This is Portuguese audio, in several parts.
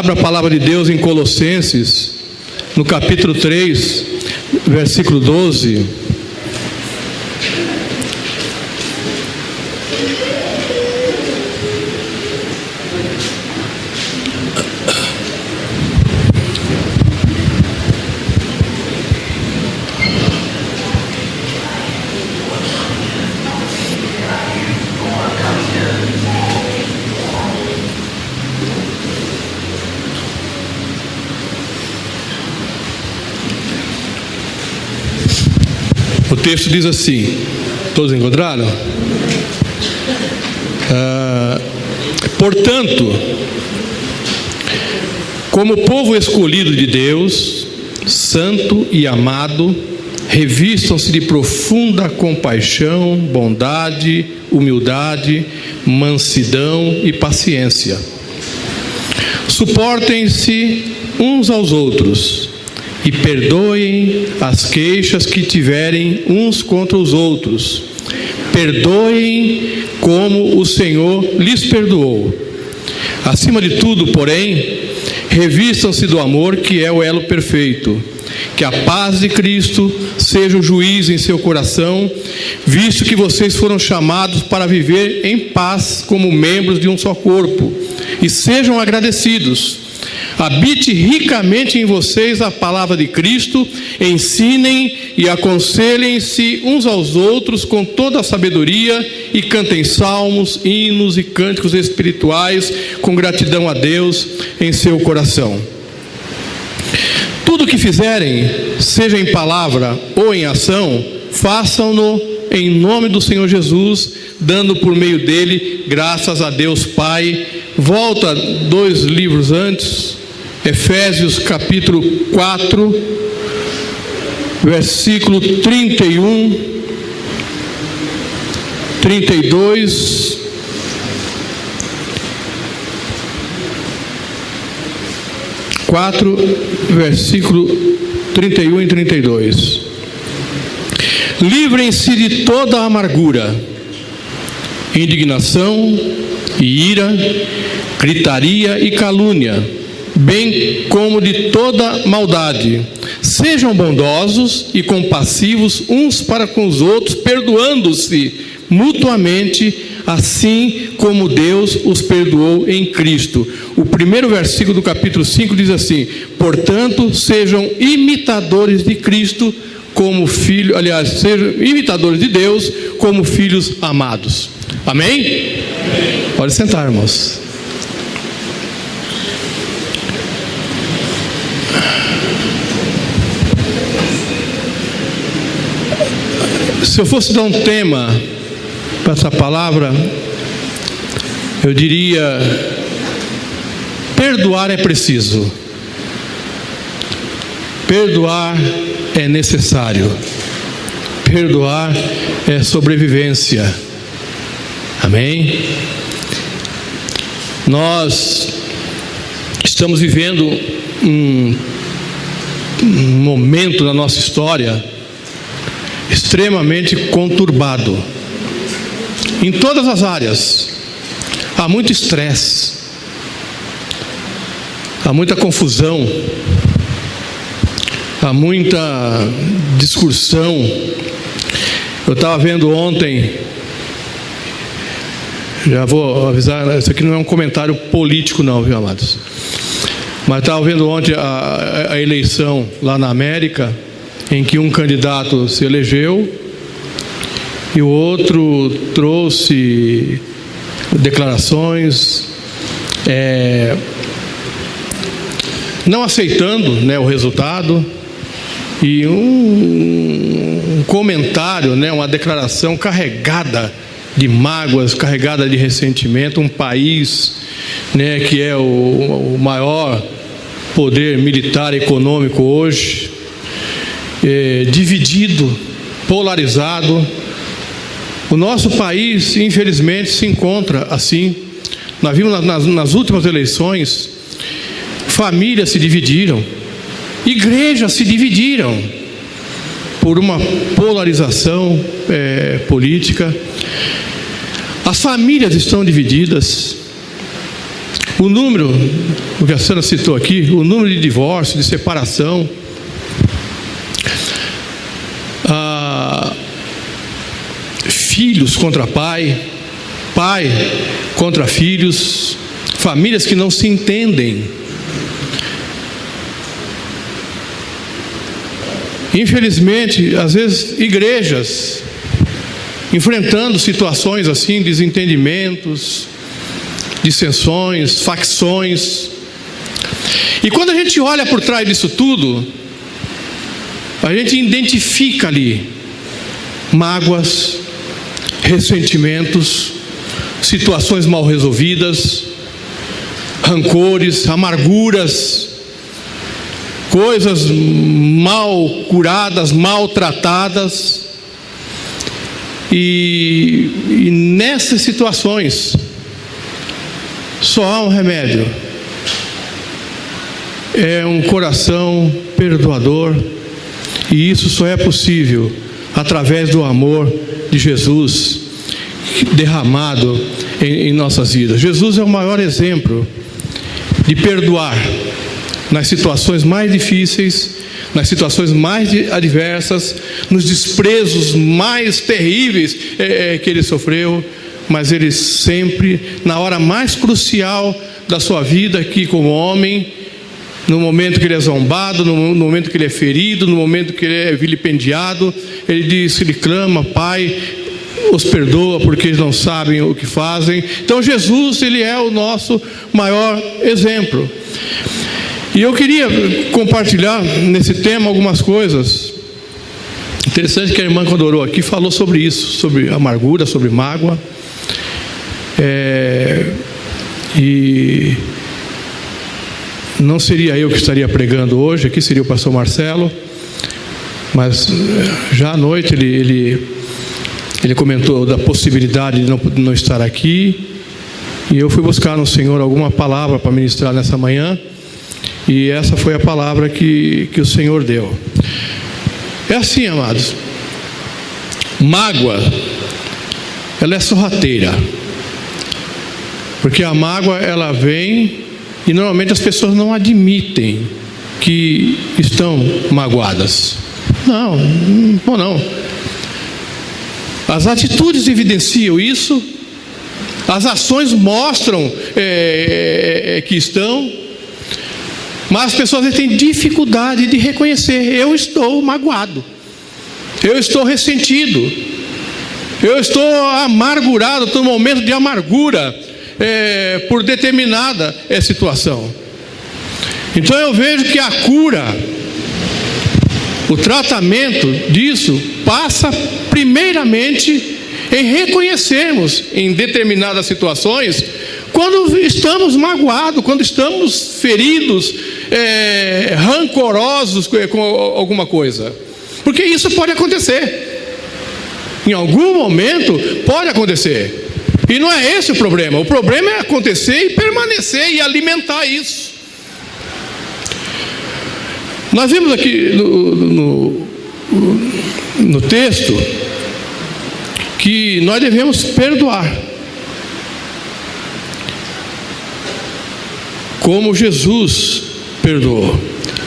Abra a palavra de Deus em Colossenses, no capítulo 3, versículo 12. O texto diz assim, todos encontraram? Portanto, como povo escolhido de Deus, santo e amado, revistam-se de profunda compaixão, bondade, humildade, mansidão e paciência. Suportem-se uns aos outros e perdoem as queixas que tiverem uns contra os outros. Perdoem como o Senhor lhes perdoou. Acima de tudo, porém, revistam-se do amor, que é o elo perfeito. Que a paz de Cristo seja o juiz em seu coração, visto que vocês foram chamados para viver em paz como membros de um só corpo. E sejam agradecidos. Habite ricamente em vocês a palavra de Cristo, ensinem e aconselhem-se uns aos outros com toda a sabedoria e cantem salmos, hinos e cânticos espirituais com gratidão a Deus em seu coração. Tudo o que fizerem, seja em palavra ou em ação, façam-no em nome do Senhor Jesus, dando por meio dele graças a Deus Pai. Volta 2 livros antes, Efésios capítulo 4, versículo 31, 32, versículo 31 e 32. Livrem-se de toda amargura, indignação e ira, gritaria e calúnia, bem como de toda maldade. Sejam bondosos e compassivos uns para com os outros, perdoando-se mutuamente, assim como Deus os perdoou em Cristo. O primeiro versículo do capítulo 5 diz assim: portanto, sejam imitadores de Cristo como filhos, sejam imitadores de Deus como filhos amados. Amém? Amém. Pode sentar, irmãos. Se eu fosse dar um tema para essa palavra, eu diria: perdoar é preciso, perdoar é necessário, perdoar é sobrevivência. Amém? Nós estamos vivendo um momento na nossa história extremamente conturbado, em todas as áreas. Há muito estresse, há muita confusão, há muita discussão. Eu estava vendo ontem, já vou avisar, isso aqui não é um comentário político não, viu, amados? Mas estava vendo ontem a eleição lá na América, em que um candidato se elegeu e o outro trouxe declarações não aceitando, né, o resultado, e um comentário, né, uma declaração carregada de mágoas, carregada de ressentimento. Um país, né, que é o maior poder militar e econômico hoje, dividido, polarizado. O nosso país, infelizmente, se encontra assim. Nós vimos nas últimas eleições, famílias se dividiram, igrejas se dividiram por uma polarização política. As famílias estão divididas. O número, o que a senhora citou aqui, o número de divórcio, de separação, filhos contra pai, pai contra filhos, famílias que não se entendem. Infelizmente, às vezes, igrejas enfrentando situações assim, desentendimentos, dissensões, facções. E quando a gente olha por trás disso tudo, a gente identifica ali mágoas, ressentimentos, situações mal resolvidas, rancores, amarguras, coisas mal curadas, maltratadas. E nessas situações só há um remédio: é um coração perdoador. E isso só é possível através do amor de Jesus derramado em nossas vidas. Jesus é o maior exemplo de perdoar nas situações mais difíceis, nas situações mais adversas, nos desprezos mais terríveis que ele sofreu, mas ele sempre, na hora mais crucial da sua vida aqui como homem, no momento que ele é zombado, no momento que ele é ferido, no momento que ele é vilipendiado, ele diz, ele clama: Pai, os perdoa porque eles não sabem o que fazem. Então Jesus, ele é o nosso maior exemplo. E eu queria compartilhar nesse tema algumas coisas. Interessante que a irmã, quando orou aqui, falou sobre isso, sobre amargura, sobre mágoa. E não seria eu que estaria pregando hoje, aqui seria o pastor Marcelo, mas já à noite ele comentou da possibilidade de não estar aqui, e eu fui buscar no Senhor alguma palavra para ministrar nessa manhã, e essa foi a palavra que o Senhor deu. É assim, amados, mágoa, ela é sorrateira, porque a mágoa, ela vem, e normalmente as pessoas não admitem que estão magoadas. Não. As atitudes evidenciam isso, as ações mostram que estão, mas as pessoas têm dificuldade de reconhecer: eu estou magoado, eu estou ressentido, eu estou amargurado, estou num momento de amargura por determinada situação. Então eu vejo que a cura, o tratamento disso passa primeiramente em reconhecermos em determinadas situações quando estamos magoados, quando estamos feridos, rancorosos com alguma coisa, porque isso pode acontecer, em algum momento pode acontecer, e não é esse o problema é acontecer e permanecer e alimentar isso. Nós vimos aqui no texto que nós devemos perdoar, como Jesus perdoou.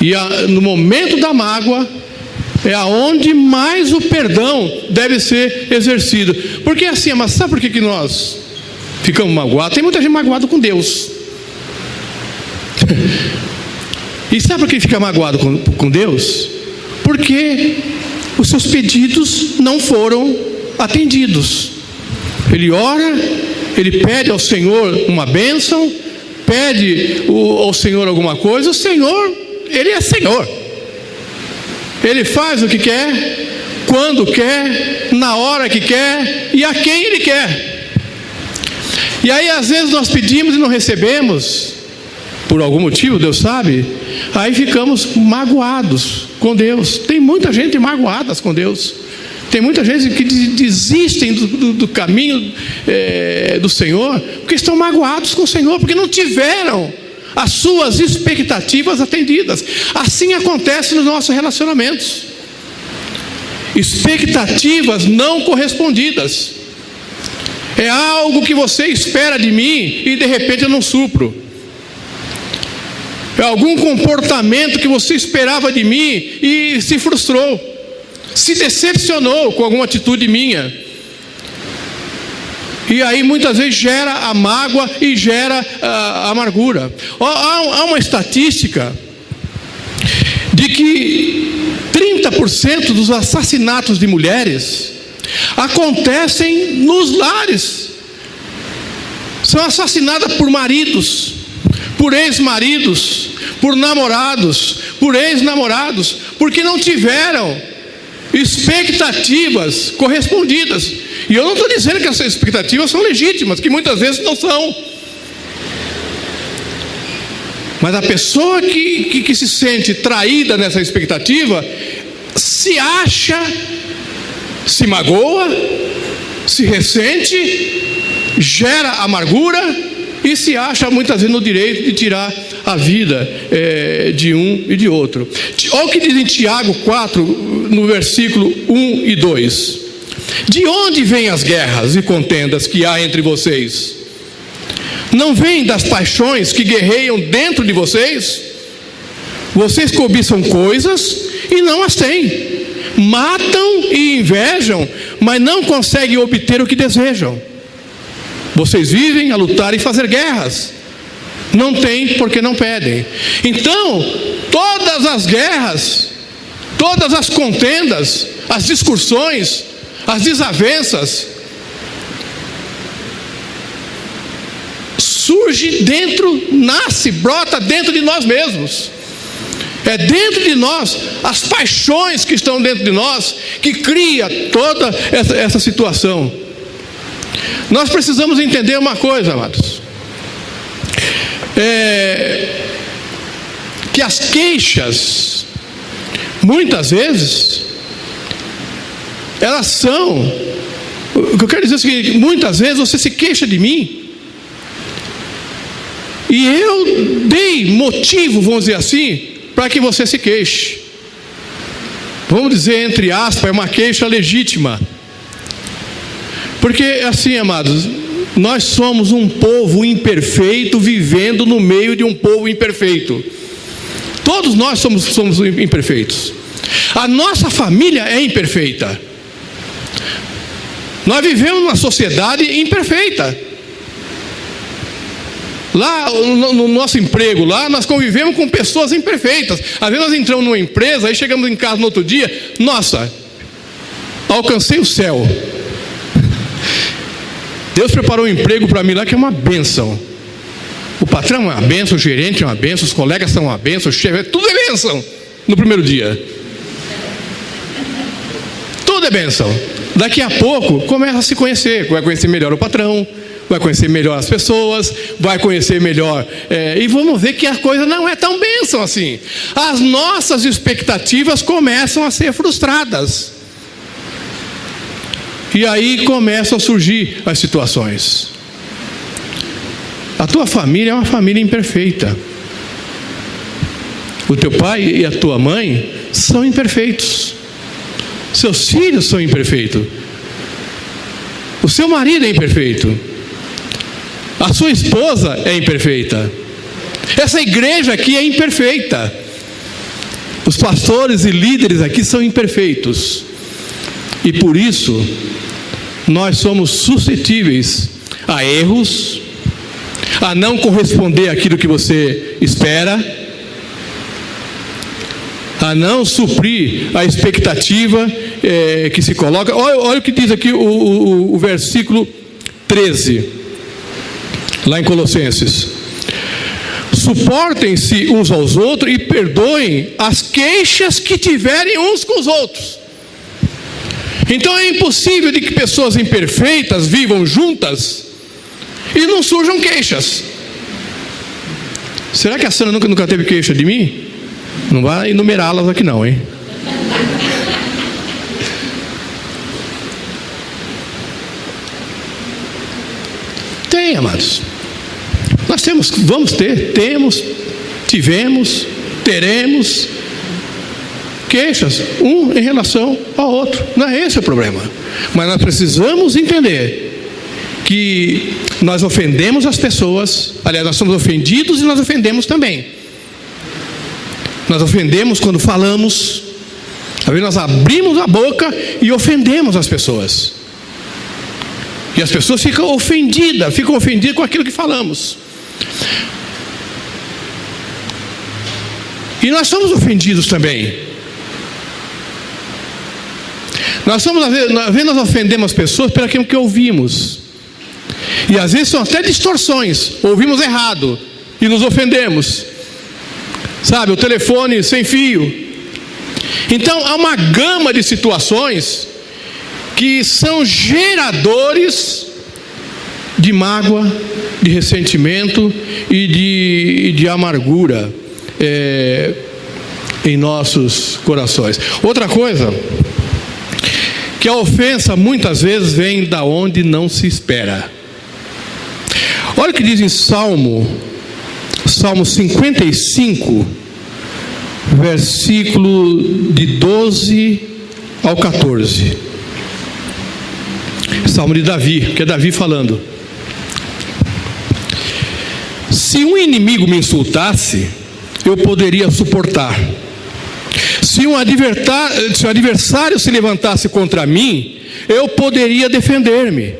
E no momento da mágoa é aonde mais o perdão deve ser exercido. Porque assim, mas sabe por que nós ficamos magoados? Tem muita gente magoada com Deus. E sabe por que fica magoado com Deus? Porque os seus pedidos não foram atendidos. Ele ora, ele pede ao Senhor uma bênção, pede ao Senhor alguma coisa. O Senhor, ele é Senhor, ele faz o que quer, quando quer, na hora que quer e a quem ele quer. E aí às vezes nós pedimos e não recebemos, por algum motivo, Deus sabe. Aí ficamos magoados com Deus. Tem muita gente magoada com Deus. Tem muita gente que desistem do caminho do Senhor, porque estão magoados com o Senhor, porque não tiveram as suas expectativas atendidas. Assim acontece nos nossos relacionamentos. Expectativas não correspondidas. É algo que você espera de mim e de repente eu não supro. algum comportamento que você esperava de mim e se frustrou, se decepcionou com alguma atitude minha. E aí muitas vezes gera a mágoa e gera a amargura. Há uma estatística de que 30% dos assassinatos de mulheres acontecem nos lares. São assassinadas por maridos, por ex-maridos, por namorados, por ex-namorados, porque não tiveram expectativas correspondidas. E eu não estou dizendo que essas expectativas são legítimas, que muitas vezes não são. Mas a pessoa que se sente traída nessa expectativa, se acha, se magoa, se ressente, gera amargura e se acha muitas vezes no direito de tirar a vida de um e de outro. Olha o que diz em Tiago 4, no versículo 1 e 2. De onde vêm as guerras e contendas que há entre vocês? Não vêm das paixões que guerreiam dentro de vocês? Vocês cobiçam coisas e não as têm. Matam e invejam, mas não conseguem obter o que desejam. Vocês vivem a lutar e fazer guerras. Não têm porque não pedem. Então, todas as guerras, todas as contendas, as discussões, as desavenças, surge dentro, nasce, brota dentro de nós mesmos. É dentro de nós, as paixões que estão dentro de nós, que cria toda essa situação. Nós precisamos entender uma coisa, amados. Que as queixas, muitas vezes, elas são, o que eu quero dizer é o seguinte: muitas vezes você se queixa de mim, e eu dei motivo, vamos dizer assim, para que você se queixe. Vamos dizer, entre aspas, é uma queixa legítima. Porque assim, amados, nós somos um povo imperfeito vivendo no meio de um povo imperfeito. Todos nós somos imperfeitos. A nossa família é imperfeita. Nós vivemos numa sociedade imperfeita. Lá no nosso emprego, lá nós convivemos com pessoas imperfeitas. Às vezes nós entramos numa empresa, aí chegamos em casa no outro dia, nossa, alcancei o céu. Deus preparou um emprego para mim lá que é uma bênção. O patrão é uma bênção, o gerente é uma bênção, os colegas são uma bênção, o chefe, tudo é bênção no primeiro dia. Tudo é bênção. Daqui a pouco começa a se conhecer, vai conhecer melhor o patrão, vai conhecer melhor as pessoas, vai conhecer melhor, e vamos ver que a coisa não é tão bênção assim. As nossas expectativas começam a ser frustradas. E aí começam a surgir as situações. A tua família é uma família imperfeita. O teu pai e a tua mãe são imperfeitos. Seus filhos são imperfeitos. O seu marido é imperfeito. A sua esposa é imperfeita. Essa igreja aqui é imperfeita. Os pastores e líderes aqui são imperfeitos. E por isso, nós somos suscetíveis a erros, a não corresponder àquilo que você espera, a não suprir a expectativa que se coloca. Olha o que diz aqui o versículo 13, lá em Colossenses: suportem-se uns aos outros e perdoem as queixas que tiverem uns com os outros. Então é impossível de que pessoas imperfeitas vivam juntas e não surjam queixas. Será que a Sandra nunca teve queixa de mim? Não vai enumerá-las aqui não, hein? Tem, amados. Nós tivemos, teremos queixas, um em relação ao outro. Não é esse o problema. Mas nós precisamos entender que nós ofendemos as pessoas. Aliás, nós somos ofendidos e nós ofendemos também. Nós ofendemos quando falamos. Às vezes nós abrimos a boca e ofendemos as pessoas. E as pessoas ficam ofendidas com aquilo que falamos. E nós somos ofendidos também. Às vezes nós ofendemos as pessoas por aquilo que ouvimos. E às vezes são até distorções. Ouvimos errado e nos ofendemos. Sabe, o telefone sem fio. Então há uma gama de situações que são geradores de mágoa, de ressentimento e de amargura em nossos corações. Outra coisa, que a ofensa muitas vezes vem da onde não se espera. Olha o que diz em Salmo 55, versículo de 12 ao 14. Salmo de Davi, que é Davi falando: se um inimigo me insultasse, eu poderia suportar. Se um adversário se levantasse contra mim, eu poderia defender-me.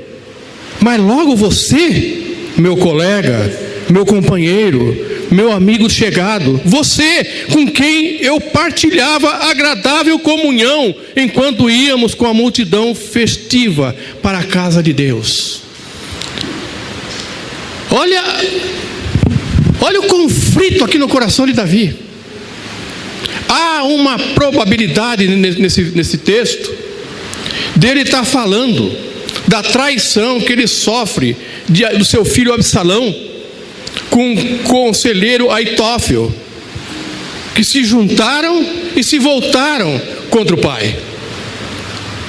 Mas logo você, meu colega, meu companheiro, meu amigo chegado, você com quem eu partilhava agradável comunhão enquanto íamos com a multidão festiva para a casa de Deus. Olha o conflito aqui no coração de Davi. Há uma probabilidade nesse texto dele estar falando da traição que ele sofre do seu filho Absalão com o conselheiro Aitófel, que se juntaram e se voltaram contra o pai.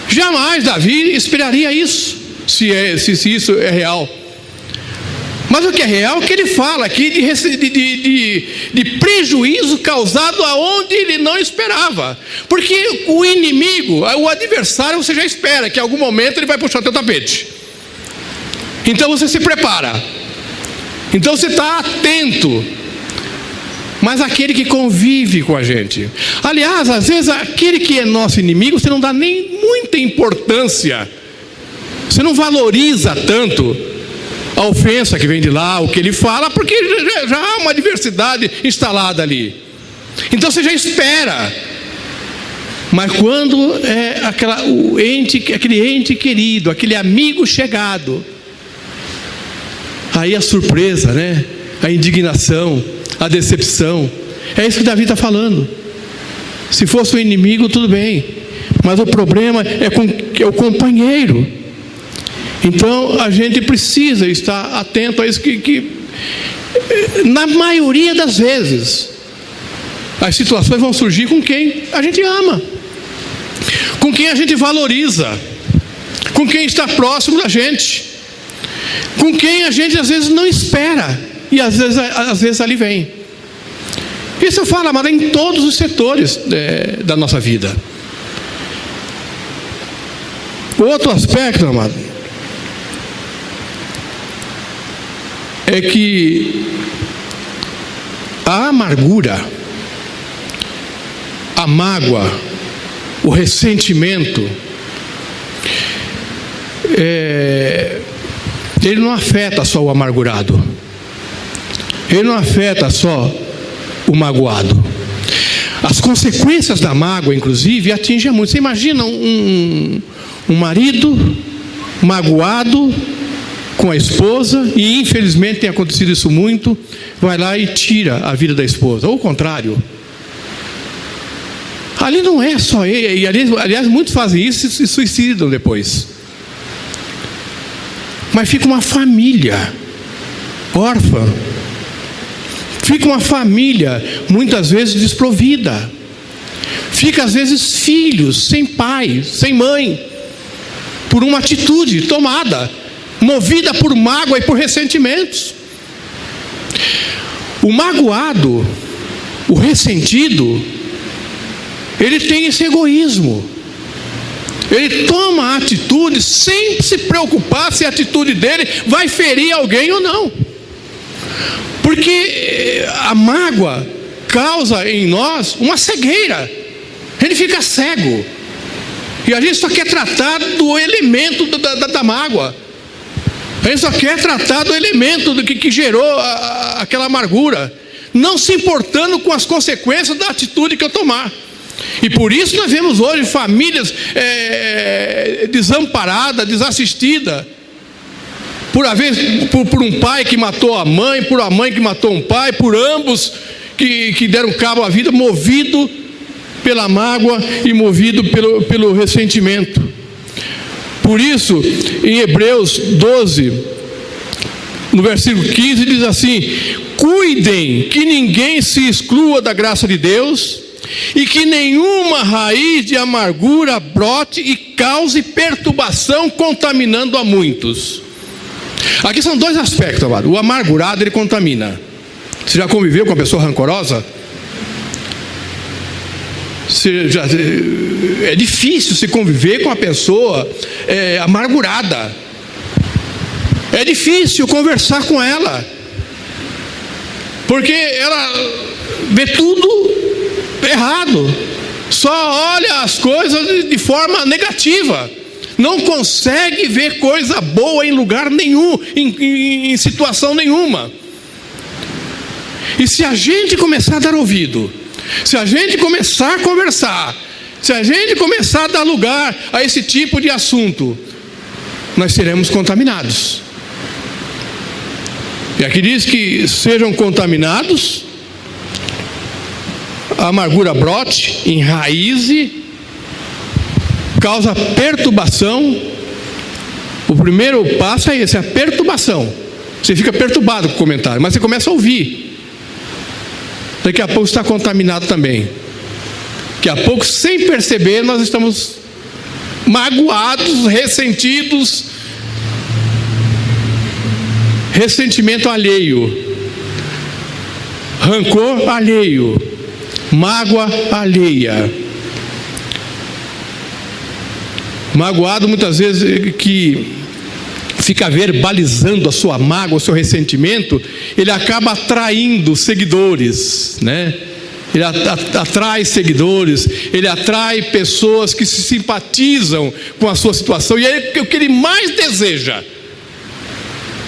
Jamais Davi esperaria isso, se isso é real. Mas o que é real é que ele fala aqui de prejuízo causado aonde ele não esperava. Porque o inimigo, o adversário, você já espera que em algum momento ele vai puxar o teu tapete. Então você se prepara. Então você está atento. Mas aquele que convive com a gente, aliás, às vezes aquele que é nosso inimigo, você não dá nem muita importância. Você não valoriza tanto a ofensa que vem de lá, o que ele fala, porque já há uma diversidade instalada ali. Então você já espera. Mas quando é aquele ente querido, aquele amigo chegado, aí a surpresa, né? A indignação, a decepção. É isso que Davi está falando. Se fosse o inimigo, tudo bem, mas o problema é o companheiro. Então a gente precisa estar atento a isso, que na maioria das vezes as situações vão surgir com quem a gente ama, com quem a gente valoriza, com quem está próximo da gente, com quem a gente às vezes não espera, e às vezes ali vem. Isso eu falo, mas em todos os setores da nossa vida. Outro aspecto, amado, é que a amargura, a mágoa, o ressentimento, ele não afeta só o amargurado, ele não afeta só o magoado. As consequências da mágoa, inclusive, atingem muito. Você imagina um marido magoado com a esposa, e infelizmente tem acontecido isso muito, vai lá e tira a vida da esposa, ou o contrário. Ali não é só ele, e aliás muitos fazem isso e se suicidam depois. Mas fica uma família órfã, fica uma família muitas vezes desprovida, fica às vezes filhos sem pai, sem mãe, por uma atitude tomada, movida por mágoa e por ressentimentos. O magoado, o ressentido, ele tem esse egoísmo. Ele toma a atitude sem se preocupar se a atitude dele vai ferir alguém ou não. Porque a mágoa causa em nós uma cegueira. Ele fica cego. E a gente só quer tratar do elemento da mágoa. A gente só quer tratar do elemento que gerou aquela amargura, não se importando com as consequências da atitude que eu tomar. E por isso nós vemos hoje famílias desamparadas, desassistidas, por um pai que matou a mãe, por uma mãe que matou um pai, por ambos que deram cabo à vida, movido pela mágoa e movido pelo ressentimento. Por isso, em Hebreus 12, no versículo 15, diz assim: cuidem que ninguém se exclua da graça de Deus, e que nenhuma raiz de amargura brote e cause perturbação, contaminando a muitos. Aqui são dois aspectos, amado. O amargurado, ele contamina. Você já conviveu com uma pessoa rancorosa? É difícil se conviver com uma pessoa amargurada. É difícil conversar com ela, porque ela vê tudo errado, só olha as coisas de forma negativa, não consegue ver coisa boa em lugar nenhum, em situação nenhuma. E se a gente começar a dar ouvido, se a gente começar a conversar, se a gente começar a dar lugar a esse tipo de assunto, nós seremos contaminados. E aqui diz que sejam contaminados, a amargura brote, enraize, causa perturbação. O primeiro passo é esse, a perturbação. Você fica perturbado com o comentário, mas você começa a ouvir. Daqui a pouco está contaminado também. Daqui a pouco, sem perceber, nós estamos magoados, ressentidos. Ressentimento alheio, rancor alheio, mágoa alheia. Magoado muitas vezes que fica verbalizando a sua mágoa, o seu ressentimento, ele acaba atraindo seguidores, né? Ele atrai seguidores, ele atrai pessoas que se simpatizam com a sua situação, e é o que ele mais deseja.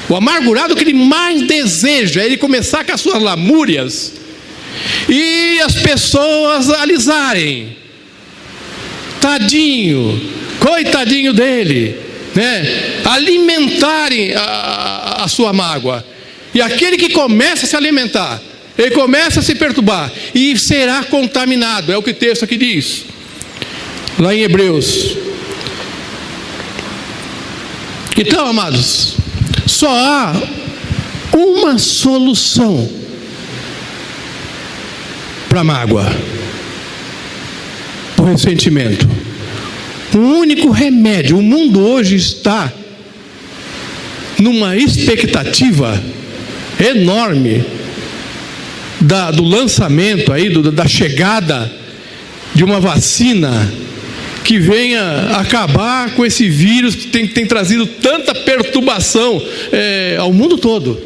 O amargurado, o que ele mais deseja é ele começar com as suas lamúrias e as pessoas alisarem. Tadinho, coitadinho dele, né? Alimentarem a sua mágoa. E aquele que começa a se alimentar, ele começa a se perturbar e será contaminado. É o que o texto aqui diz, lá em Hebreus. Então, amados, só há uma solução para a mágoa, para o ressentimento. Um único remédio. O mundo hoje está numa expectativa enorme do lançamento aí, da chegada de uma vacina que venha acabar com esse vírus que tem trazido tanta perturbação ao mundo todo.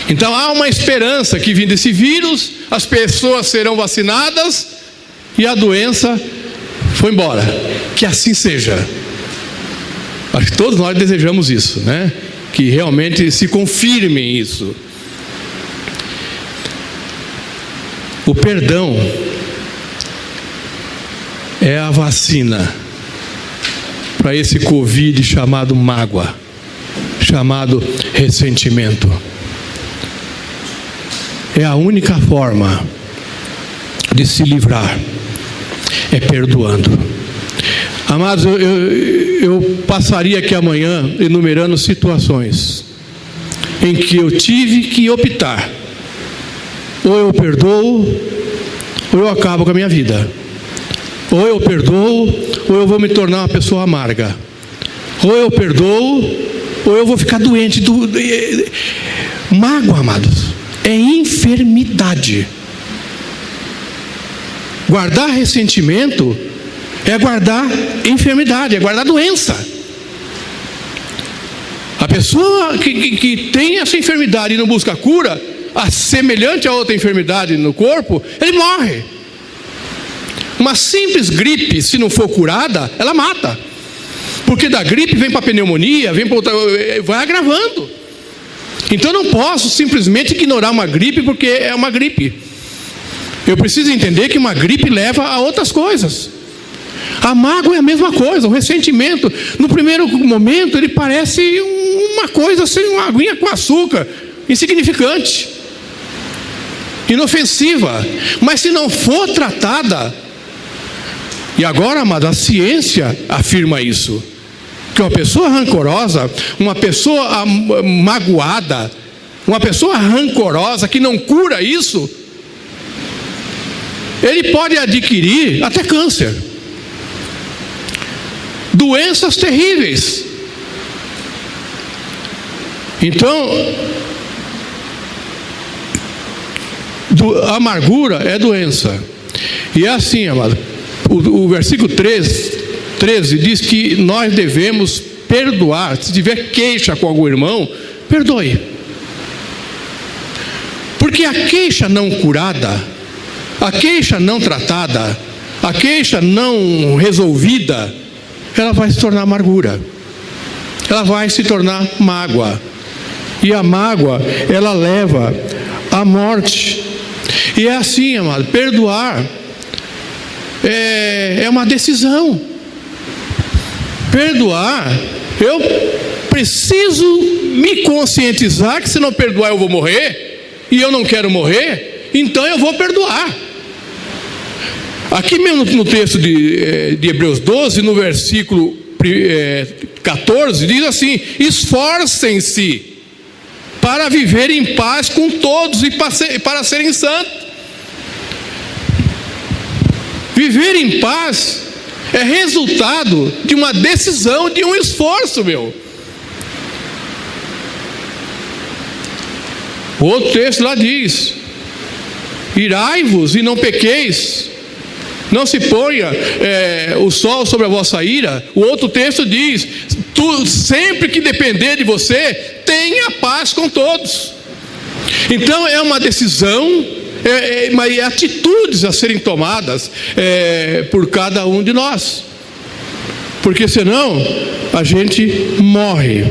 Então há uma esperança que vindo desse vírus, as pessoas serão vacinadas e a doença foi embora. Que assim seja. Acho que todos nós desejamos isso, né? Que realmente se confirme isso. O perdão é a vacina para esse Covid chamado mágoa, chamado ressentimento. É a única forma de se livrar, é perdoando. Amados, eu passaria aqui amanhã enumerando situações em que eu tive que optar: ou eu perdoo, ou eu acabo com a minha vida. Ou eu perdoo, ou eu vou me tornar uma pessoa amarga. Ou eu perdoo, ou eu vou ficar doente. Mágoa, amados, é enfermidade. Guardar ressentimento é guardar enfermidade, é guardar doença. A pessoa que tem essa enfermidade e não busca cura, semelhante a outra enfermidade no corpo, ele morre. Uma simples gripe, se não for curada, ela mata. Porque da gripe vem para a pneumonia, vem para outra, vai agravando. Então eu não posso simplesmente ignorar uma gripe porque é uma gripe. Eu preciso entender que uma gripe leva a outras coisas. A mágoa é a mesma coisa, o ressentimento. No primeiro momento ele parece uma coisa assim, uma aguinha com açúcar, insignificante, inofensiva. Mas se não for tratada, e agora, amado, a ciência afirma isso, que uma pessoa rancorosa, uma pessoa magoada, uma pessoa rancorosa que não cura isso, ele pode adquirir até câncer, doenças terríveis. Então, a amargura é doença. E é assim, amado, o versículo 13 diz que nós devemos perdoar. Se tiver queixa com algum irmão, perdoe. Porque a queixa não curada, a queixa não tratada, a queixa não resolvida, ela vai se tornar amargura, ela vai se tornar mágoa. E a mágoa, ela leva à morte. E é assim, amado, perdoar é uma decisão. Perdoar, eu preciso me conscientizar que se não perdoar eu vou morrer, e eu não quero morrer, então eu vou perdoar. Aqui mesmo no texto de Hebreus 12, no versículo 14, diz assim: esforcem-se para viver em paz com todos e para serem santos. Viver em paz é resultado de uma decisão, de um esforço, meu. O outro texto lá diz: irai-vos e não pequeis, não se ponha o sol sobre a vossa ira. O outro texto diz: sempre que depender de você, tenha paz com todos. Então é uma decisão, atitudes a serem tomadas por cada um de nós, porque senão a gente morre.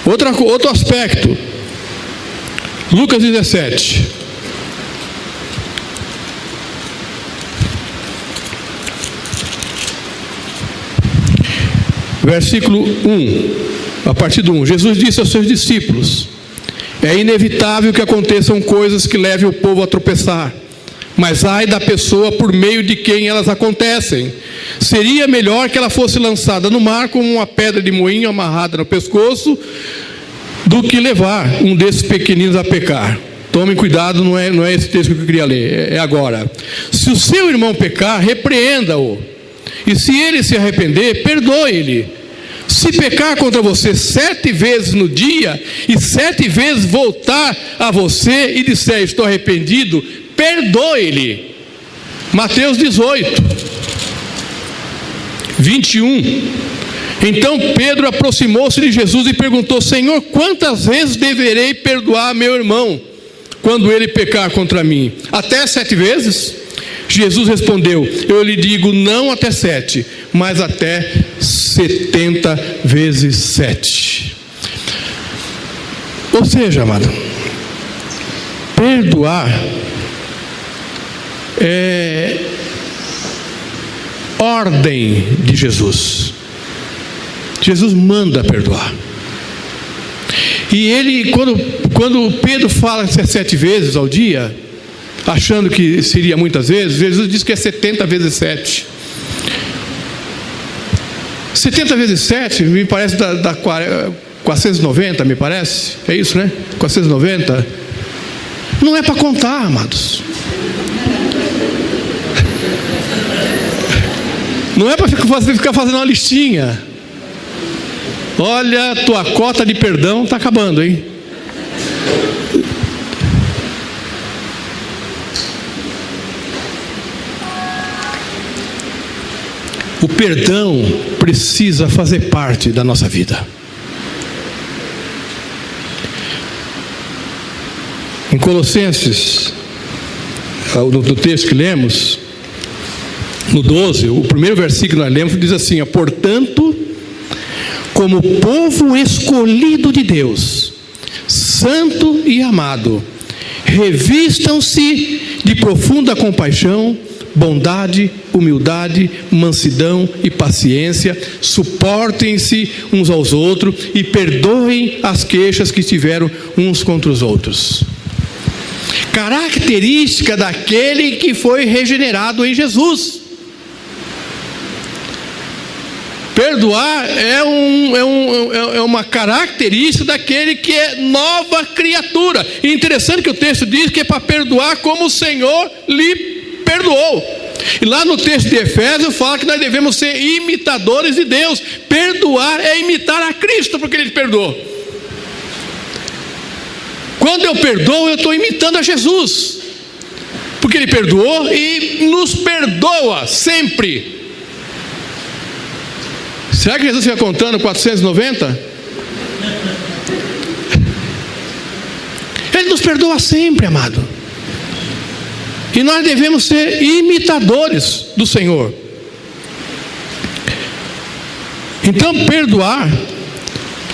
Outro aspecto, Lucas 17. Versículo 1, a partir do 1, Jesus disse aos seus discípulos: é inevitável que aconteçam coisas que levem o povo a tropeçar, mas ai da pessoa por meio de quem elas acontecem. Seria melhor que ela fosse lançada no mar como uma pedra de moinho amarrada no pescoço, do que levar um desses pequeninos a pecar. Tomem cuidado, não é esse texto que eu queria ler, é agora. Se o seu irmão pecar, repreenda-o, e se ele se arrepender, perdoe-lhe. Se pecar contra você 7 vezes no dia, e 7 vezes voltar a você e disser: estou arrependido, perdoe-lhe. Mateus 18, 21. Então Pedro aproximou-se de Jesus e perguntou: Senhor, quantas vezes deverei perdoar meu irmão quando ele pecar contra mim? Até 7 vezes? Jesus respondeu: eu lhe digo, não até 7, mas até 70 vezes 7. Ou seja, amado, perdoar é ordem de Jesus. Jesus manda perdoar. E ele, quando Pedro fala 7 vezes ao dia, achando que seria muitas vezes, Jesus diz que é 70 vezes 7. 70 vezes 7 me parece da 490, me parece. É isso, né? 490. Não é para contar, amados. Não é para ficar fazendo uma listinha. Olha, tua cota de perdão está acabando, hein? O perdão precisa fazer parte da nossa vida. Em Colossenses, no texto que lemos, no 12, o primeiro versículo que nós lemos diz assim: portanto, como povo escolhido de Deus, santo e amado, revistam-se de profunda compaixão, bondade, humildade, mansidão e paciência, suportem-se uns aos outros e perdoem as queixas que tiveram uns contra os outros. Característica daquele que foi regenerado em Jesus. Perdoar é uma característica daquele que é nova criatura. E interessante que o texto diz que é para perdoar como o Senhor lhe perdoou. E lá no texto de Efésios fala que nós devemos ser imitadores de Deus. Perdoar é imitar a Cristo, porque Ele perdoou. Quando eu perdoo, eu estou imitando a Jesus, porque Ele perdoou e nos perdoa sempre. Será que Jesus fica contando 490? Ele nos perdoa sempre, amado. E nós devemos ser imitadores do Senhor. Então, perdoar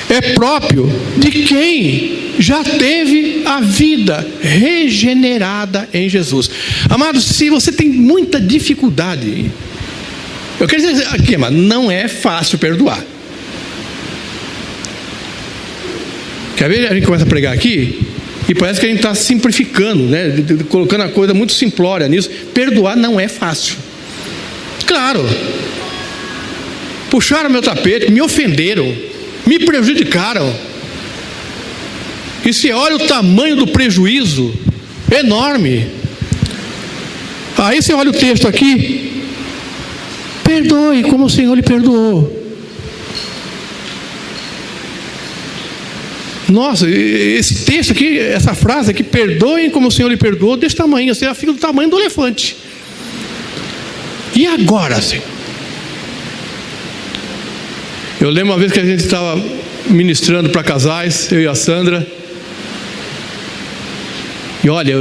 é próprio de quem já teve a vida regenerada em Jesus. Amado, se você tem muita dificuldade, eu quero dizer aqui, amado, não é fácil perdoar. Quer ver? A gente começa a pregar aqui e parece que a gente está simplificando, né? Colocando a coisa muito simplória nisso. Perdoar não é fácil. Claro, puxaram meu tapete, me ofenderam, me prejudicaram. E você olha o tamanho do prejuízo, enorme. Aí você olha o texto aqui: perdoe como o Senhor lhe perdoou. Nossa, esse texto aqui, essa frase aqui, perdoem como o Senhor lhe perdoou, desse tamanho, assim, ela fica do tamanho do elefante. E agora, assim? Eu lembro uma vez que a gente estava ministrando para casais, eu e a Sandra. E olha,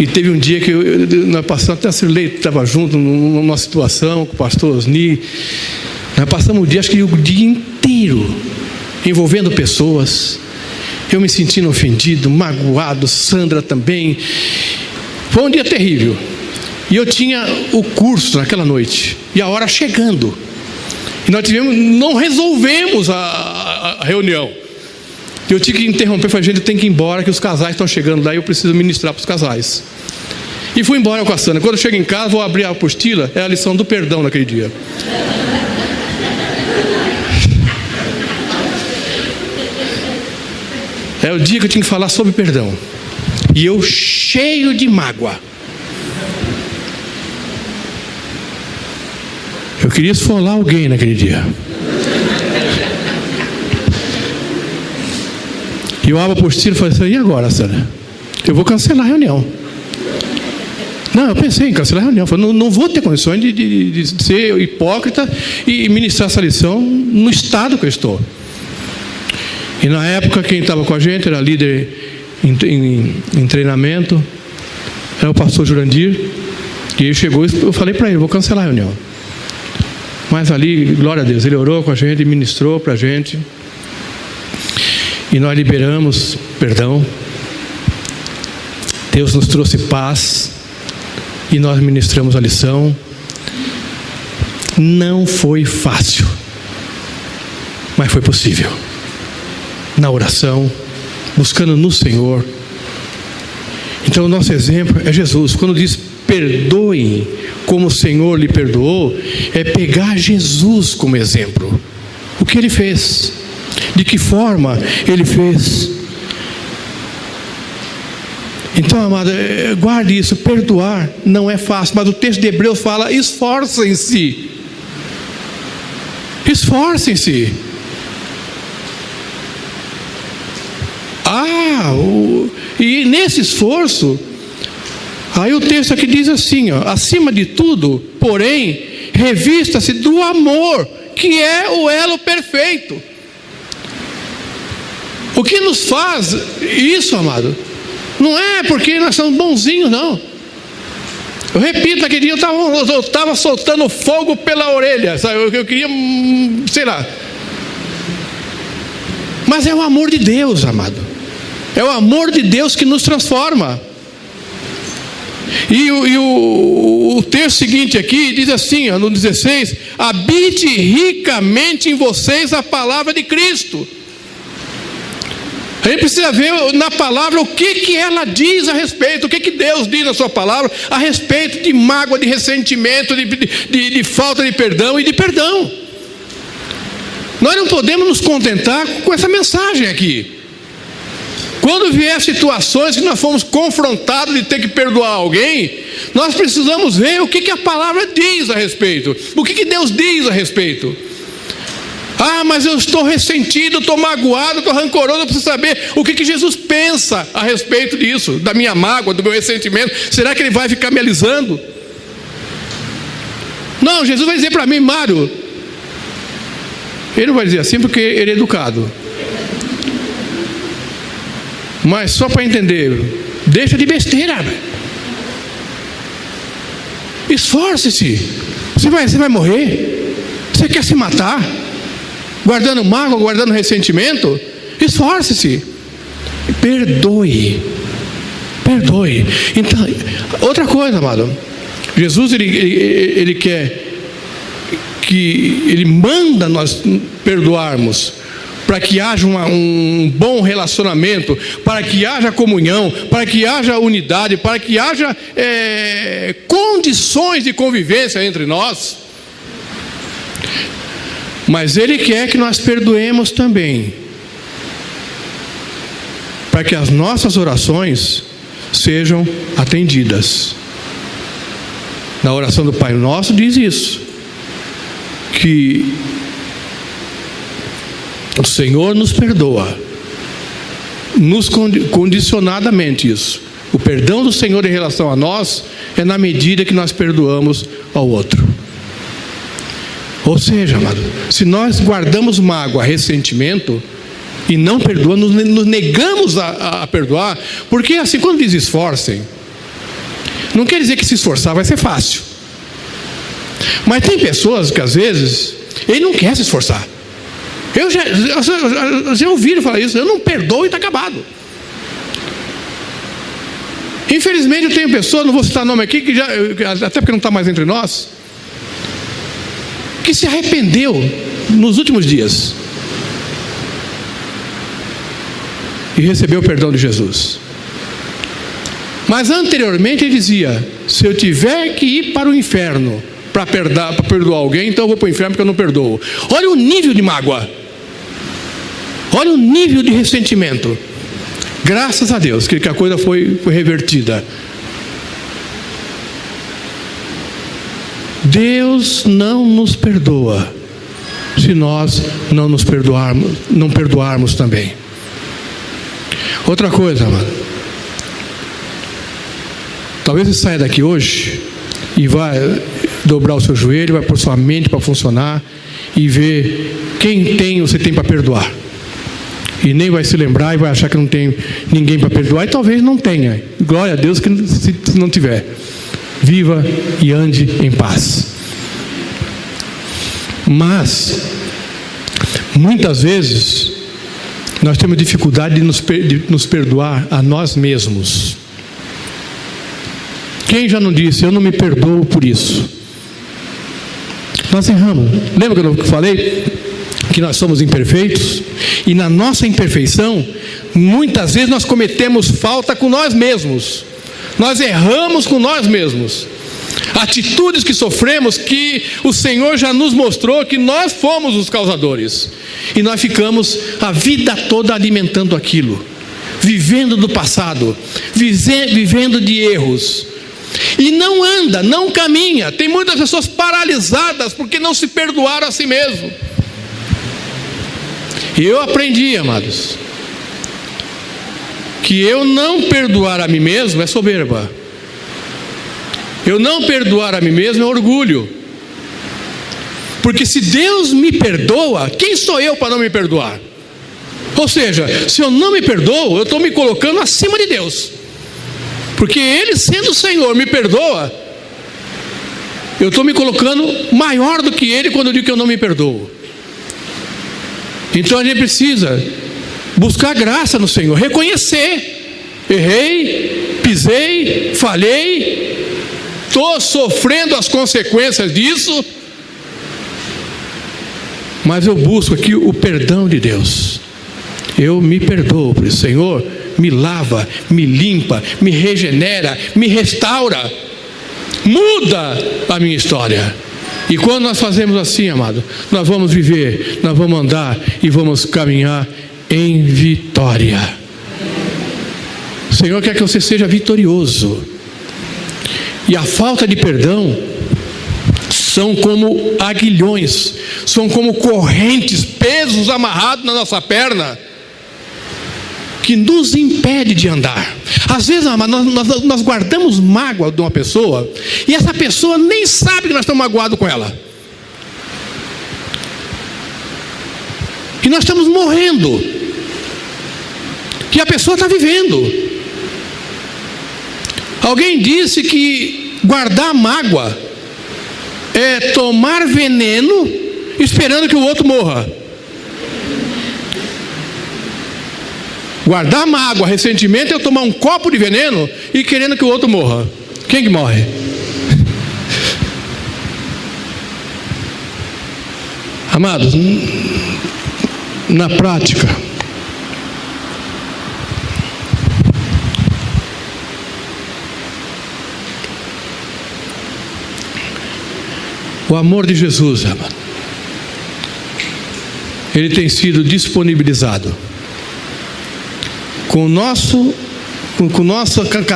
e teve um dia que nós passamos, até a Cirlei estava junto numa situação com o pastor Osni. Nós passamos o dia, acho que o dia inteiro, envolvendo pessoas. Eu me sentindo ofendido, magoado, Sandra também. Foi um dia terrível. E eu tinha o curso naquela noite, e a hora chegando. E nós não resolvemos a reunião. Eu tive que interromper, falei: gente, tem que ir embora, que os casais estão chegando lá e eu preciso ministrar para os casais. E fui embora com a Sandra. Quando eu chego em casa, vou abrir a apostila, é a lição do perdão naquele dia. É o dia que eu tinha que falar sobre perdão. E eu cheio de mágoa. Eu queria esfolar alguém naquele dia. E eu abro a apostila e falei assim: e agora, Sandra? Eu vou cancelar a reunião. Não, eu pensei em cancelar a reunião. Eu falei: não vou ter condições de ser hipócrita e ministrar essa lição no estado que eu estou. E na época quem estava com a gente era líder em treinamento, era o pastor Jurandir. E ele chegou e eu falei para ele: vou cancelar a reunião. Mas ali, glória a Deus, ele orou com a gente, ministrou para a gente. E nós liberamos perdão. Deus nos trouxe paz. E nós ministramos a lição. Não foi fácil, mas foi possível. Na oração, buscando no Senhor. Então o nosso exemplo é Jesus. Quando diz perdoem como o Senhor lhe perdoou, é pegar Jesus como exemplo. O que Ele fez, de que forma Ele fez. Então, amado, guarde isso. Perdoar não é fácil, mas o texto de Hebreus fala: esforcem-se. Esforcem-se. E nesse esforço, aí o texto aqui diz assim, ó: acima de tudo, porém, revista-se do amor, que é o elo perfeito. O que nos faz isso, amado, Não é porque nós somos bonzinhos, não. Eu repito, aquele dia eu estava soltando fogo pela orelha, sabe? Eu queria, sei lá. Mas é o amor de Deus, amado. É o amor de Deus que nos transforma. E o texto seguinte aqui diz assim, no 16: habite ricamente em vocês a palavra de Cristo. A gente precisa ver na palavra o que ela diz a respeito, o que Deus diz na sua palavra a respeito de mágoa, de ressentimento, de falta de perdão e de perdão. Nós não podemos nos contentar com essa mensagem aqui. Quando vier situações que nós fomos confrontados de ter que perdoar alguém, nós precisamos ver o que a palavra diz a respeito, o que Deus diz a respeito. Ah, mas eu estou ressentido, estou magoado, estou rancoroso. Eu preciso saber o que Jesus pensa a respeito disso, da minha mágoa, do meu ressentimento. Será que Ele vai ficar me alisando? Não, Jesus vai dizer para mim: Mário. Ele não vai dizer assim porque Ele é educado. Mas só para entender, deixa de besteira. Esforce-se. Você vai morrer? Você quer se matar? Guardando mágoa, guardando ressentimento? Esforce-se. Perdoe. Perdoe. Então, outra coisa, amado. Jesus, ele quer que Ele manda nós perdoarmos, para que haja um bom relacionamento, para que haja comunhão, para que haja unidade, para que haja condições de convivência entre nós. Mas Ele quer que nós perdoemos também, para que as nossas orações sejam atendidas. Na oração do Pai Nosso diz isso, que o Senhor nos perdoa, condicionadamente isso. O perdão do Senhor em relação a nós é na medida que nós perdoamos ao outro. Ou seja, amado, se nós guardamos mágoa, ressentimento e não perdoamos, nos negamos a perdoar, porque assim, quando diz esforcem, não quer dizer que se esforçar vai ser fácil. Mas tem pessoas que às vezes ele não quer se esforçar. Eu já ouviram falar isso: eu não perdoo e está acabado. Infelizmente eu tenho pessoas, não vou citar nome aqui, que até porque não está mais entre nós, que se arrependeu nos últimos dias e recebeu o perdão de Jesus. Mas anteriormente ele dizia: se eu tiver que ir para o inferno para perdoar alguém, então eu vou para o inferno porque eu não perdoo. Olha o nível de mágoa, olha o nível de ressentimento. Graças a Deus que a coisa foi revertida. Deus não nos perdoa se nós não perdoarmos também. Outra coisa, amado, talvez você saia daqui hoje e vai dobrar o seu joelho, vai pôr sua mente para funcionar e ver quem você tem para perdoar. E nem vai se lembrar e vai achar que não tem ninguém para perdoar, e talvez não tenha. Glória a Deus que se não tiver. Viva e ande em paz. Mas muitas vezes nós temos dificuldade de nos perdoar a nós mesmos. Quem já não disse: eu não me perdoo por isso? Nós erramos. Lembra que eu falei que nós somos imperfeitos? E na nossa imperfeição, muitas vezes nós cometemos falta com nós mesmos. Nós erramos com nós mesmos. Atitudes que sofremos, que o Senhor já nos mostrou que nós fomos os causadores. E nós ficamos a vida toda alimentando aquilo, vivendo do passado, vivendo de erros. E não anda, não caminha. Tem muitas pessoas paralisadas porque não se perdoaram a si mesmo. E eu aprendi, amados, que eu não perdoar a mim mesmo é soberba. Eu não perdoar a mim mesmo é orgulho. Porque se Deus me perdoa, quem sou eu para não me perdoar? Ou seja, se eu não me perdoo, eu estou me colocando acima de Deus. Porque Ele, sendo o Senhor, me perdoa. Eu estou me colocando maior do que Ele quando eu digo que eu não me perdoo. Então a gente precisa buscar graça no Senhor, reconhecer: errei, pisei, falhei, estou sofrendo as consequências disso, mas eu busco aqui o perdão de Deus. Eu me perdoo por isso. Senhor, me lava, me limpa, me regenera, me restaura, muda a minha história. E quando nós fazemos assim, amado, nós vamos viver, nós vamos andar e vamos caminhar em vitória. O Senhor quer que você seja vitorioso. E a falta de perdão são como aguilhões, são como correntes, pesos amarrados na nossa perna, que nos impede de andar. Às vezes, nós guardamos mágoa de uma pessoa, e essa pessoa nem sabe que nós estamos magoados com ela. E nós estamos morrendo, e a pessoa está vivendo. Alguém disse que guardar mágoa é tomar veneno esperando que o outro morra. Guardar mágoa, ressentimento, é eu tomar um copo de veneno e querendo que o outro morra. Quem que morre? Amados, na prática, o amor de Jesus, amado, ele tem sido disponibilizado. Com a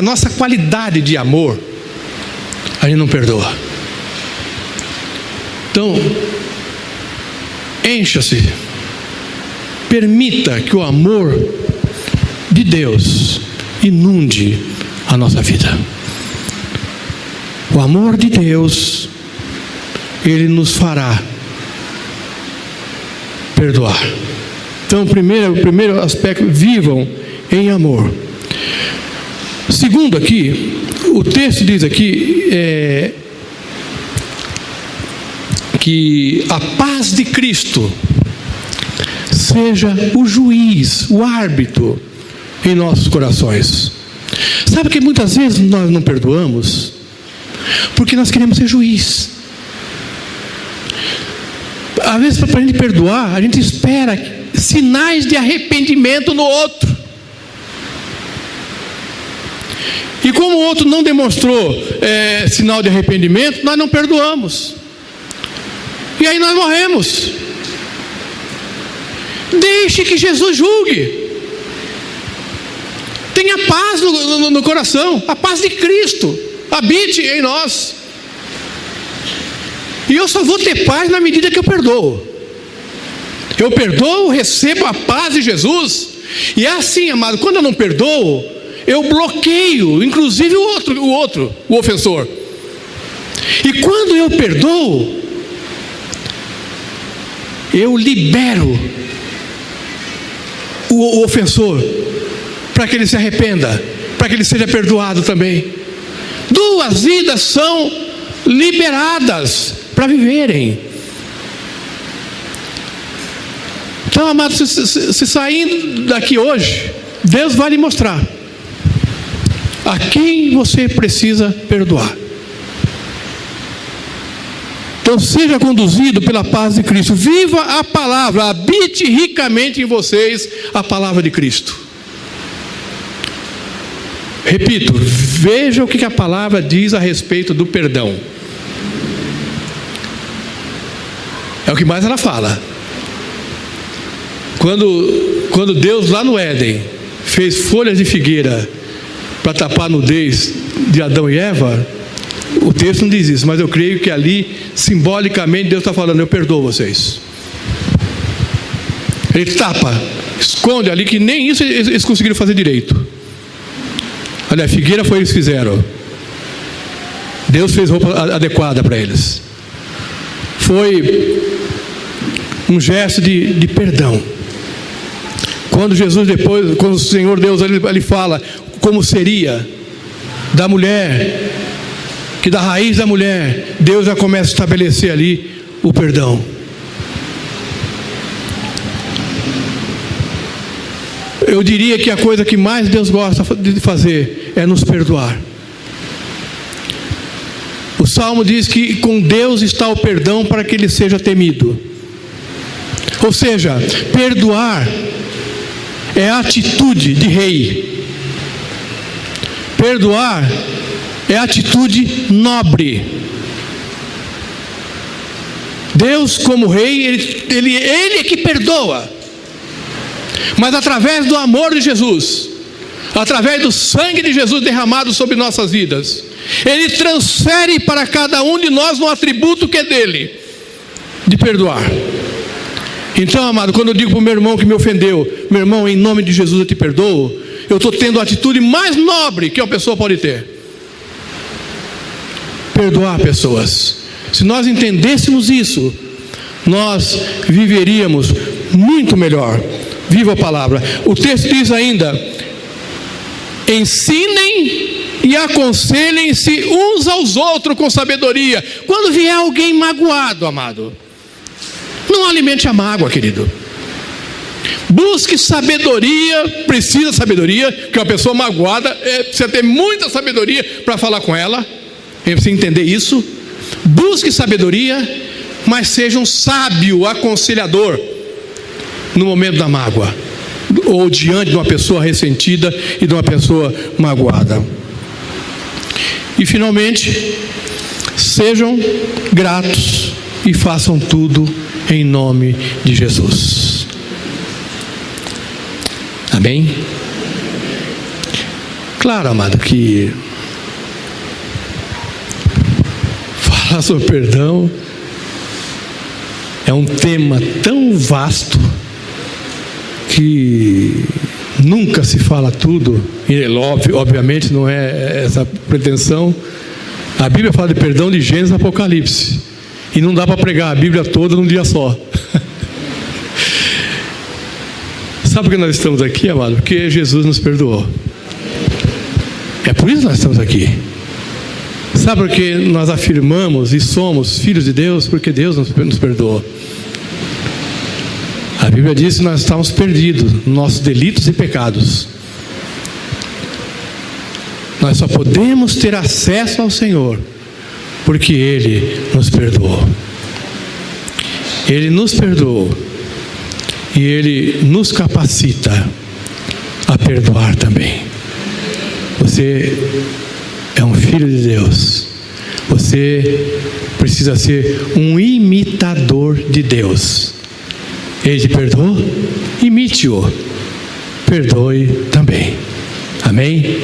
nossa qualidade de amor, a gente não perdoa. Então, encha-se, permita que o amor de Deus inunde a nossa vida. O amor de Deus, Ele nos fará perdoar. Então, o primeiro aspecto: vivam em amor. Segundo, aqui, o texto diz aqui que a paz de Cristo seja o juiz, o árbitro em nossos corações. Sabe que muitas vezes nós não perdoamos porque nós queremos ser juiz. Às vezes, para a gente perdoar, a gente espera sinais de arrependimento no outro. E como o outro não demonstrou sinal de arrependimento, nós não perdoamos. E aí nós morremos. Deixe que Jesus julgue. Tenha paz no coração. A paz de Cristo habite em nós. E eu só vou ter paz na medida que eu perdoo. Eu perdoo, recebo a paz de Jesus. E é assim, amado, quando eu não perdoo, eu bloqueio, inclusive o ofensor. E quando eu perdoo, eu libero o ofensor, para que ele se arrependa, para que ele seja perdoado também. Duas vidas são liberadas para viverem. Então, amado, se saindo daqui hoje, Deus vai lhe mostrar a quem você precisa perdoar. Então, seja conduzido pela paz de Cristo. Viva a palavra, habite ricamente em vocês a palavra de Cristo. Repito, veja o que a palavra diz a respeito do perdão. É o que mais ela fala. Quando Deus lá no Éden fez folhas de figueira para tapar a nudez de Adão e Eva, o texto não diz isso, mas eu creio que ali, simbolicamente, Deus está falando: eu perdoo vocês. Ele tapa, esconde ali, que nem isso eles conseguiram fazer direito. Olha, a figueira foi eles que fizeram. Deus fez roupa adequada para eles. Foi um gesto de perdão. Quando Jesus depois, quando o Senhor Deus ele fala como seria da mulher, que da raiz da mulher, Deus já começa a estabelecer ali o perdão. Eu diria que a coisa que mais Deus gosta de fazer é nos perdoar. O Salmo diz que com Deus está o perdão para que ele seja temido. Ou seja, perdoar é atitude de rei. Perdoar é atitude nobre. Deus, como rei, ele é que perdoa. Mas através do amor de Jesus, através do sangue de Jesus derramado sobre nossas vidas, Ele transfere para cada um de nós um atributo que é dele, de perdoar. Então, amado, quando eu digo para o meu irmão que me ofendeu: meu irmão, em nome de Jesus eu te perdoo, eu estou tendo a atitude mais nobre que uma pessoa pode ter: perdoar pessoas. Se nós entendêssemos isso, nós viveríamos muito melhor. Viva a palavra. O texto diz ainda: ensinem e aconselhem-se uns aos outros com sabedoria. Quando vier alguém magoado, amado, não alimente a mágoa, querido. Busque sabedoria. Precisa de sabedoria, porque uma pessoa magoada precisa ter muita sabedoria para falar com ela. Você precisa entender isso. Busque sabedoria, mas seja um sábio aconselhador no momento da mágoa, ou diante de uma pessoa ressentida e de uma pessoa magoada. E finalmente, sejam gratos e façam tudo em nome de Jesus. Amém? Claro, amado, que falar sobre perdão é um tema tão vasto que nunca se fala tudo, e obviamente não é essa pretensão. A Bíblia fala de perdão de Gênesis e Apocalipse, e não dá para pregar a Bíblia toda num dia só. Sabe por que nós estamos aqui, amado? Porque Jesus nos perdoou. É por isso que nós estamos aqui. Sabe por que nós afirmamos e somos filhos de Deus? Porque Deus nos perdoou. A Bíblia diz que nós estamos perdidos nos nossos delitos e pecados. Nós só podemos ter acesso ao Senhor porque Ele nos perdoou. Ele nos perdoou e Ele nos capacita a perdoar também. Você é um filho de Deus. Você precisa ser um imitador de Deus. Ele te perdoou? Imite-o. Perdoe também. Amém?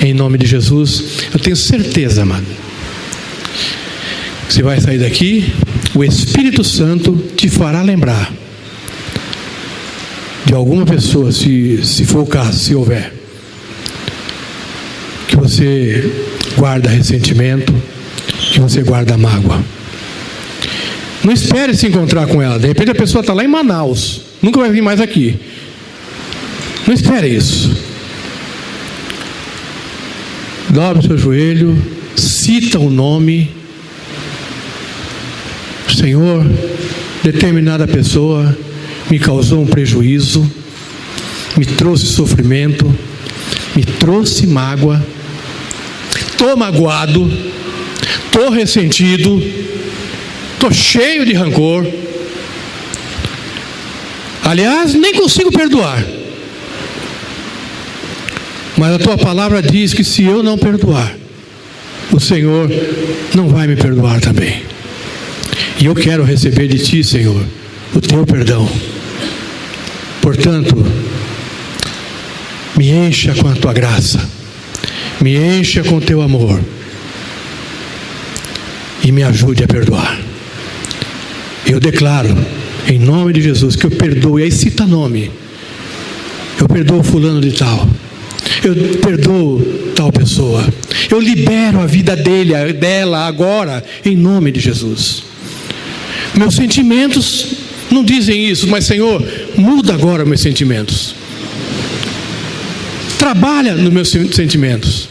Em nome de Jesus, eu tenho certeza, amado, que você vai sair daqui, o Espírito Santo te fará lembrar de alguma pessoa, se for o caso, se houver, que você guarda ressentimento, que você guarda mágoa. Não espere se encontrar com ela. De repente a pessoa está lá em Manaus, nunca vai vir mais aqui. Não espere isso. Dobre o seu joelho, cita o nome. Senhor, determinada pessoa me causou um prejuízo, me trouxe sofrimento, me trouxe mágoa, estou magoado, estou ressentido, estou cheio de rancor. Aliás, nem consigo perdoar. Mas a tua palavra diz que se eu não perdoar, o Senhor não vai me perdoar também. E eu quero receber de ti, Senhor, o teu perdão. Portanto, me encha com a tua graça, me encha com o teu amor e me ajude a perdoar. Eu declaro, em nome de Jesus, que eu perdoo. E aí cita nome. Eu perdoo fulano de tal. Eu perdoo tal pessoa. Eu libero a vida dela agora, em nome de Jesus. Meus sentimentos não dizem isso, mas Senhor, muda agora meus sentimentos. Trabalha nos meus sentimentos.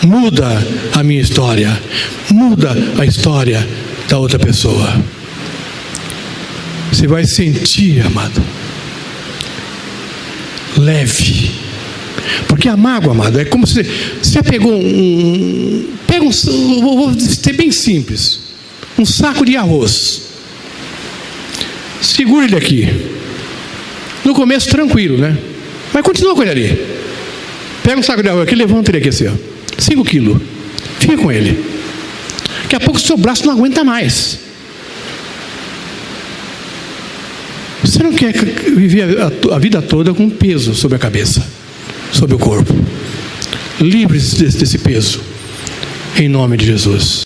muda a minha história, muda a história da outra pessoa. Você vai sentir, amado, leve. Porque a mágoa, amado, é como se você pegou vou ser bem simples, um saco de arroz. Segura ele aqui. No começo tranquilo, né? Mas continua com ele ali. Pega um saco de arroz aqui, levanta ele aqui assim, ó. 5 quilos. Fica com ele. Daqui a pouco o seu braço não aguenta mais. Você não quer viver a vida toda com peso sobre a cabeça, sobre o corpo. Livre-se desse peso, em nome de Jesus.